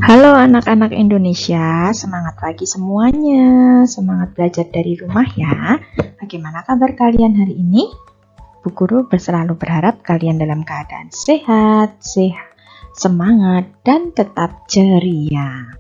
Halo anak-anak Indonesia, semangat pagi semuanya, semangat belajar dari rumah ya. Bagaimana kabar kalian hari ini? Bu Guru selalu berharap kalian dalam keadaan sehat, semangat, dan tetap ceria.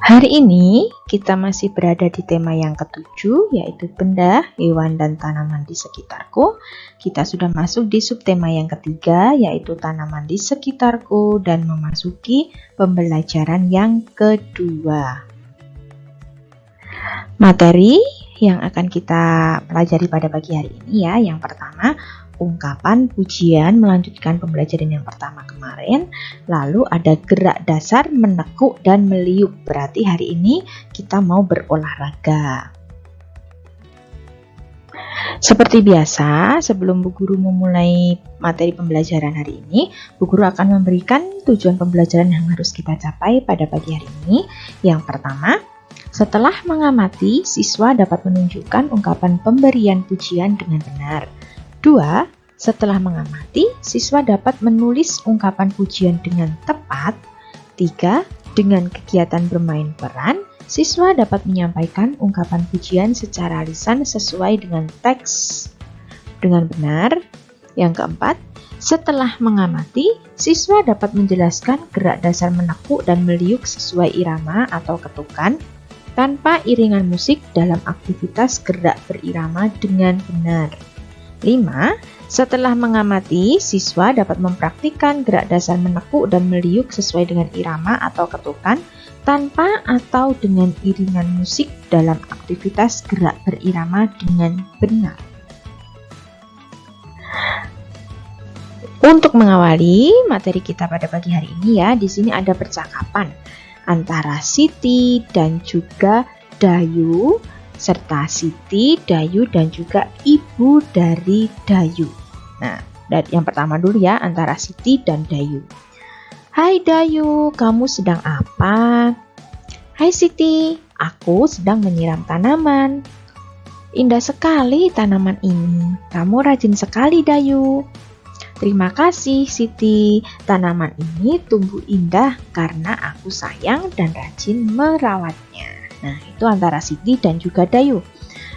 Hari ini kita masih berada di tema yang ketujuh, yaitu benda, hewan, dan tanaman di sekitarku. Kita sudah masuk di subtema yang ketiga, yaitu tanaman di sekitarku, dan memasuki pembelajaran yang kedua. Materi yang akan kita pelajari pada pagi hari ini ya, yang pertama ungkapan pujian melanjutkan pembelajaran yang pertama kemarin. Lalu ada gerak dasar menekuk dan meliuk. Berarti hari ini kita mau berolahraga. Seperti biasa, sebelum Bu Guru memulai materi pembelajaran hari ini, Bu Guru akan memberikan tujuan pembelajaran yang harus kita capai pada pagi hari ini. Yang pertama, setelah mengamati, siswa dapat menunjukkan ungkapan pemberian pujian dengan benar. 2. Setelah mengamati, siswa dapat menulis ungkapan pujian dengan tepat. 3. Dengan kegiatan bermain peran, siswa dapat menyampaikan ungkapan pujian secara lisan sesuai dengan teks dengan benar. Yang keempat, setelah mengamati, siswa dapat menjelaskan gerak dasar menekuk dan meliuk sesuai irama atau ketukan tanpa iringan musik dalam aktivitas gerak berirama dengan benar. 5. Setelah mengamati, siswa dapat mempraktikkan gerak dasar menekuk dan meliuk sesuai dengan irama atau ketukan tanpa atau dengan iringan musik dalam aktivitas gerak berirama dengan benar. Untuk mengawali materi kita pada pagi hari ini ya, di sini ada percakapan antara Siti dan juga Dayu, serta Siti, Dayu, dan juga ibu dari Dayu. Nah, yang pertama dulu ya, antara Siti dan Dayu. Hai Dayu, kamu sedang apa? Hai Siti, aku sedang menyiram tanaman. Indah sekali tanaman ini, kamu rajin sekali Dayu. Terima kasih Siti, tanaman ini tumbuh indah karena aku sayang dan rajin merawatnya. Nah, itu antara Siti dan juga Dayu.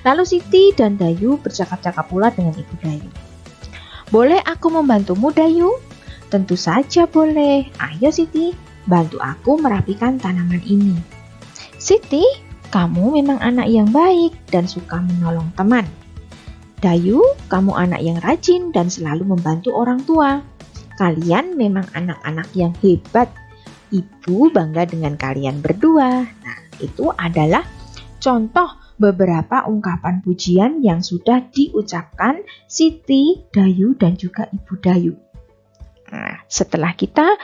Lalu Siti dan Dayu bercakap-cakap pula dengan ibu Dayu. Boleh aku membantumu Dayu? Tentu saja boleh. Ayo Siti, bantu aku merapikan tanaman ini. Siti, kamu memang anak yang baik dan suka menolong teman. Dayu, kamu anak yang rajin dan selalu membantu orang tua. Kalian memang anak-anak yang hebat. Ibu bangga dengan kalian berdua. Nah, itu adalah contoh beberapa ungkapan pujian yang sudah diucapkan Siti, Dayu, dan juga Ibu Dayu. Nah, setelah kita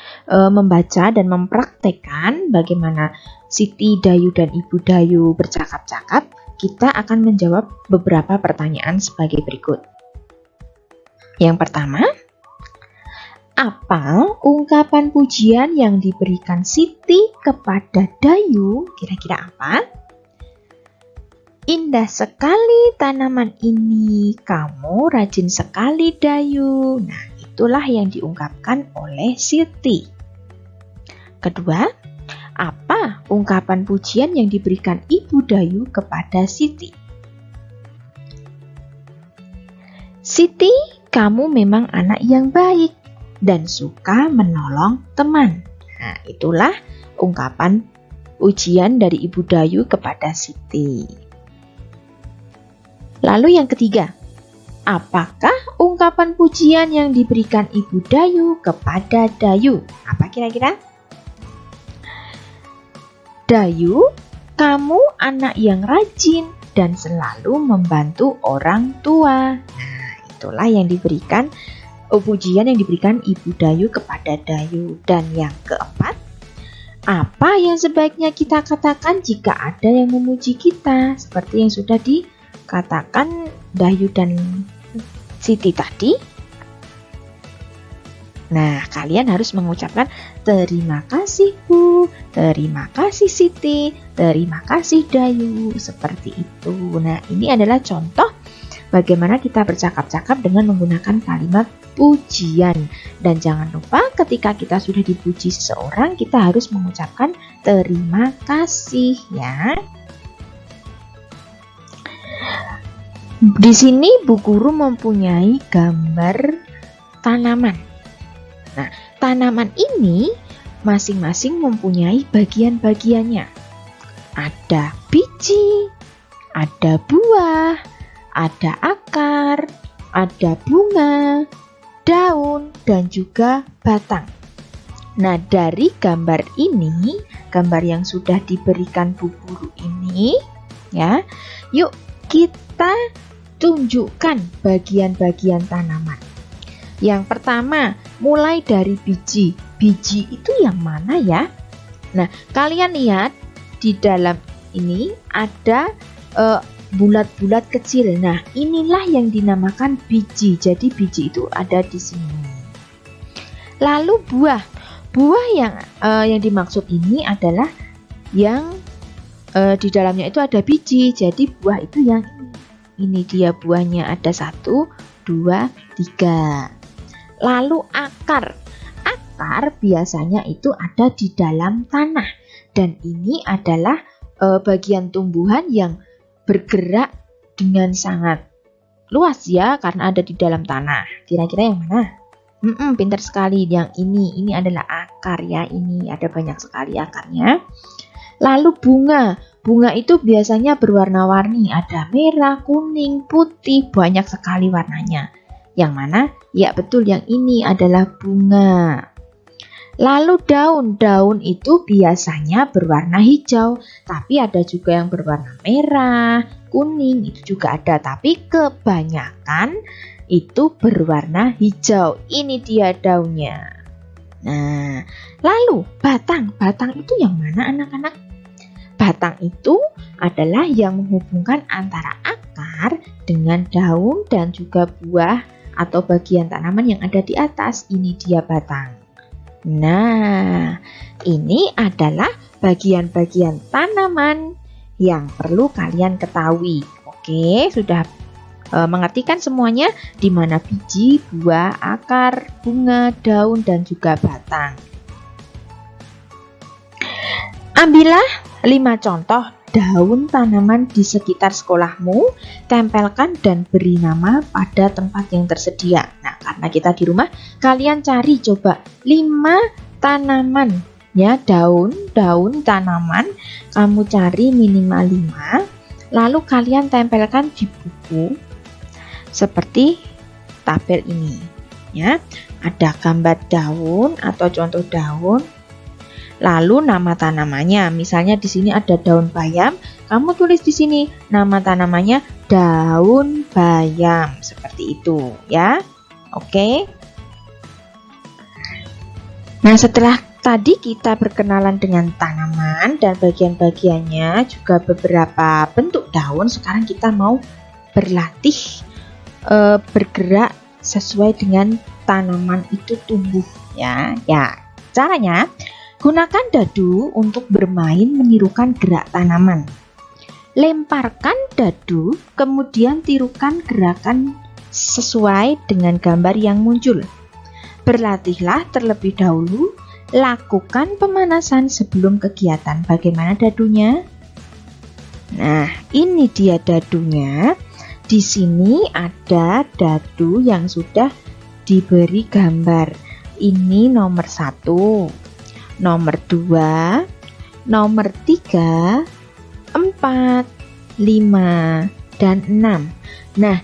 membaca dan mempraktekkan bagaimana Siti, Dayu, dan Ibu Dayu bercakap-cakap, kita akan menjawab beberapa pertanyaan sebagai berikut. Yang pertama, apa ungkapan pujian yang diberikan Siti kepada Dayu? Kira-kira apa? Indah sekali tanaman ini, kamu rajin sekali Dayu. Nah, itulah yang diungkapkan oleh Siti. Kedua, apa ungkapan pujian yang diberikan Ibu Dayu kepada Siti? Siti, kamu memang anak yang baik dan suka menolong teman. Nah, itulah ungkapan pujian dari Ibu Dayu kepada Siti. Lalu yang ketiga, apakah ungkapan pujian yang diberikan Ibu Dayu kepada Dayu? Apa kira-kira? Dayu, kamu anak yang rajin dan selalu membantu orang tua. Nah, itulah yang diberikan pujian yang diberikan Ibu Dayu kepada Dayu. Dan yang keempat, apa yang sebaiknya kita katakan jika ada yang memuji kita? Seperti yang sudah dikatakan Dayu dan Siti tadi. Nah, kalian harus mengucapkan terima kasih Bu, terima kasih Siti, terima kasih Dayu, seperti itu. Nah, ini adalah contoh bagaimana kita bercakap-cakap dengan menggunakan kalimat pujian. Dan jangan lupa ketika kita sudah dipuji seseorang, kita harus mengucapkan terima kasih ya. Di sini Bu Guru mempunyai gambar tanaman. Nah, tanaman ini masing-masing mempunyai bagian-bagiannya. Ada biji, ada buah, ada akar, ada bunga, daun, dan juga batang. Nah, dari gambar ini, gambar yang sudah diberikan Bu Guru ini, ya, yuk kita tunjukkan bagian-bagian tanaman. Yang pertama, mulai dari biji. Biji itu yang mana ya? Nah, kalian lihat di dalam ini ada bulat-bulat kecil. Nah, inilah yang dinamakan biji. Jadi biji itu ada di sini. Lalu buah. Buah yang dimaksud ini adalah yang di dalamnya itu ada biji. Jadi buah itu yang ini dia buahnya, ada 1, 2, 3. Lalu akar. Akar biasanya itu ada di dalam tanah. Dan ini adalah bagian tumbuhan yang bergerak dengan sangat luas ya, karena ada di dalam tanah. Kira-kira yang mana? Pintar sekali. Yang ini adalah akar ya. Ini ada banyak sekali akarnya. Lalu bunga. Bunga itu biasanya berwarna-warni. Ada merah, kuning, putih. Banyak sekali warnanya. Yang mana? Ya betul, yang ini adalah bunga. Lalu daun. Daun itu biasanya berwarna hijau. Tapi ada juga yang berwarna merah, kuning. Itu juga ada. Tapi kebanyakan itu berwarna hijau. Ini dia daunnya. Nah, lalu batang. Batang itu yang mana anak-anak? Batang itu adalah yang menghubungkan antara akar dengan daun dan juga buah atau bagian tanaman yang ada di atas. Ini dia batang. Nah, ini adalah bagian-bagian tanaman yang perlu kalian ketahui. Oke, sudah mengerti kan semuanya? Di mana biji, buah, akar, bunga, daun, dan juga batang. Ambillah 5 contoh daun tanaman di sekitar sekolahmu, tempelkan dan beri nama pada tempat yang tersedia. Nah, karena kita di rumah, kalian cari coba 5 tanaman ya, daun tanaman, kamu cari minimal 5, lalu kalian tempelkan di buku seperti tabel ini ya. Ada gambar daun atau contoh daun. Lalu nama tanamannya, misalnya di sini ada daun bayam, kamu tulis di sini nama tanamannya daun bayam, seperti itu ya. Oke. Nah, setelah tadi kita berkenalan dengan tanaman dan bagian-bagiannya, juga beberapa bentuk daun, sekarang kita mau berlatih bergerak sesuai dengan tanaman itu tumbuh ya. Ya, caranya gunakan dadu untuk bermain menirukan gerak tanaman. Lemparkan dadu, kemudian tirukan gerakan sesuai dengan gambar yang muncul. Berlatihlah terlebih dahulu, lakukan pemanasan sebelum kegiatan. Bagaimana dadunya? Nah, ini dia dadunya. Di sini ada dadu yang sudah diberi gambar. Ini nomor 1. Nomor 2, nomor 3, 4, 5, dan 6. Nah,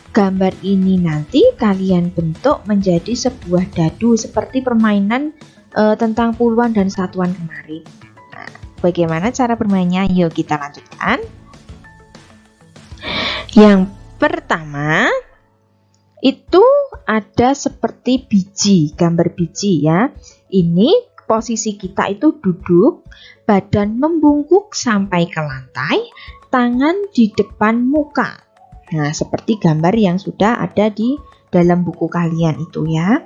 gambar ini nanti kalian bentuk menjadi sebuah dadu seperti permainan tentang puluhan dan satuan kemarin. Nah, bagaimana cara bermainnya? Yuk kita lanjutkan. Yang pertama itu ada seperti biji, gambar biji ya. Ini posisi kita itu duduk, badan membungkuk sampai ke lantai, tangan di depan muka. Nah, seperti gambar yang sudah ada di dalam buku kalian itu ya.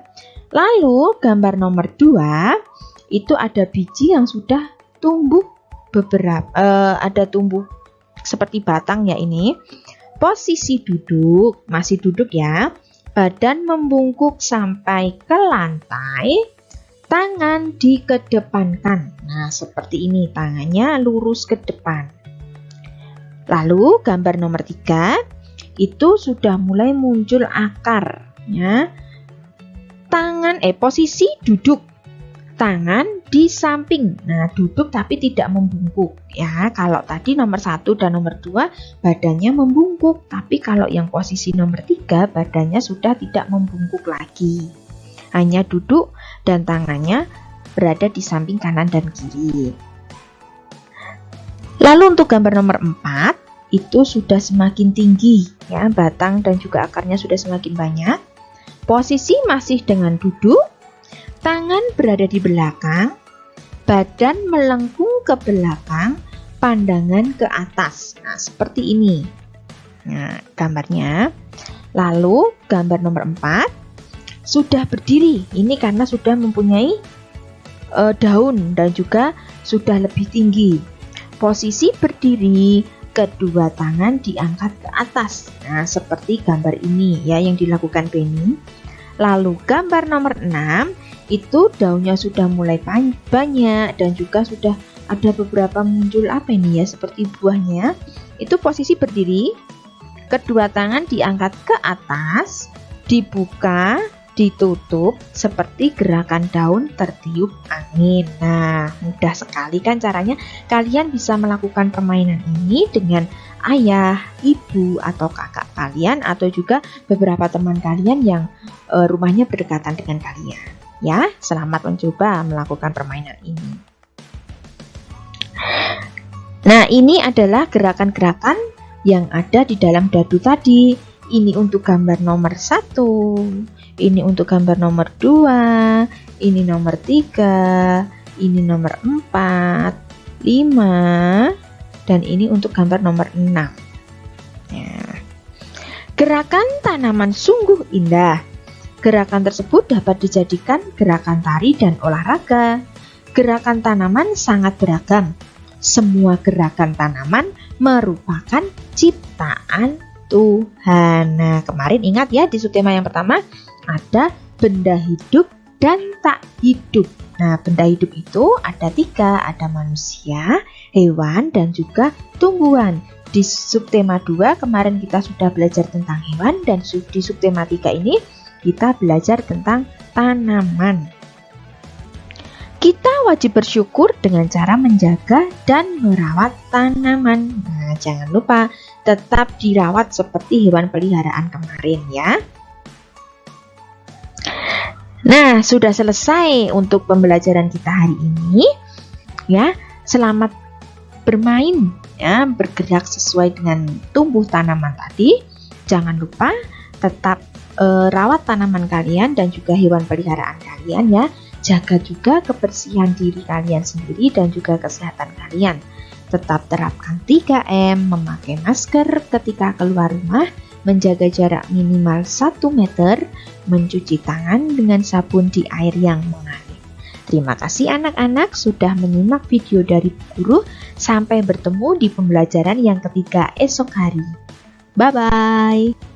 Lalu gambar nomor 2, itu ada biji yang sudah tumbuh beberapa, ada tumbuh seperti batang ya ini. Posisi duduk, masih duduk ya. Badan membungkuk sampai ke lantai, tangan dikedepankan. Nah, seperti ini, tangannya lurus ke depan. Lalu gambar nomor 3, itu sudah mulai muncul akar, ya. Posisi duduk, tangan di samping. Nah, duduk tapi tidak membungkuk, ya. Kalau tadi nomor 1 dan nomor 2 badannya membungkuk, tapi kalau yang posisi nomor 3 badannya sudah tidak membungkuk lagi. Hanya duduk dan tangannya berada di samping kanan dan kiri. Lalu untuk gambar nomor 4, itu sudah semakin tinggi, ya, batang dan juga akarnya sudah semakin banyak. Posisi masih dengan duduk, tangan berada di belakang, badan melengkung ke belakang, pandangan ke atas. Nah, seperti ini. Nah, gambarnya. Lalu gambar nomor 4 sudah berdiri. Ini karena sudah mempunyai daun dan juga sudah lebih tinggi. Posisi berdiri, kedua tangan diangkat ke atas. Nah, seperti gambar ini, ya, yang dilakukan Penny. Lalu gambar nomor 6, itu daunnya sudah mulai banyak dan juga sudah ada beberapa muncul seperti buahnya. Itu posisi berdiri, kedua tangan diangkat ke atas, dibuka, ditutup seperti gerakan daun tertiup angin. Nah, mudah sekali kan caranya. Kalian bisa melakukan permainan ini dengan ayah, ibu, atau kakak kalian, atau juga beberapa teman kalian yang rumahnya berdekatan dengan kalian. Ya, selamat mencoba melakukan permainan ini. Nah, ini adalah gerakan-gerakan yang ada di dalam dadu tadi. Ini untuk gambar nomor 1, ini untuk gambar nomor 2, ini nomor 3, ini nomor 4, 5, dan ini untuk gambar nomor 6. Ya. Gerakan tanaman sungguh indah. Gerakan tersebut dapat dijadikan gerakan tari dan olahraga. Gerakan tanaman sangat beragam. Semua gerakan tanaman merupakan ciptaan Tuhan. Nah, kemarin ingat ya, di subtema yang pertama ada benda hidup dan tak hidup. Nah, benda hidup itu ada 3, ada manusia, hewan, dan juga tumbuhan. Di subtema 2 kemarin kita sudah belajar tentang hewan, dan di subtema 3 ini kita belajar tentang tanaman. Kita wajib bersyukur dengan cara menjaga dan merawat tanaman. Nah, jangan lupa tetap dirawat seperti hewan peliharaan kemarin, ya. Nah, sudah selesai untuk pembelajaran kita hari ini. Ya, selamat bermain, ya, bergerak sesuai dengan tumbuh tanaman tadi. Jangan lupa tetap rawat tanaman kalian dan juga hewan peliharaan kalian, ya. Jaga juga kebersihan diri kalian sendiri dan juga kesehatan kalian. Tetap terapkan 3M, memakai masker ketika keluar rumah, menjaga jarak minimal 1 meter, mencuci tangan dengan sabun di air yang mengalir. Terima kasih anak-anak sudah menyimak video dari guru. Sampai bertemu di pembelajaran yang ketiga esok hari. Bye-bye.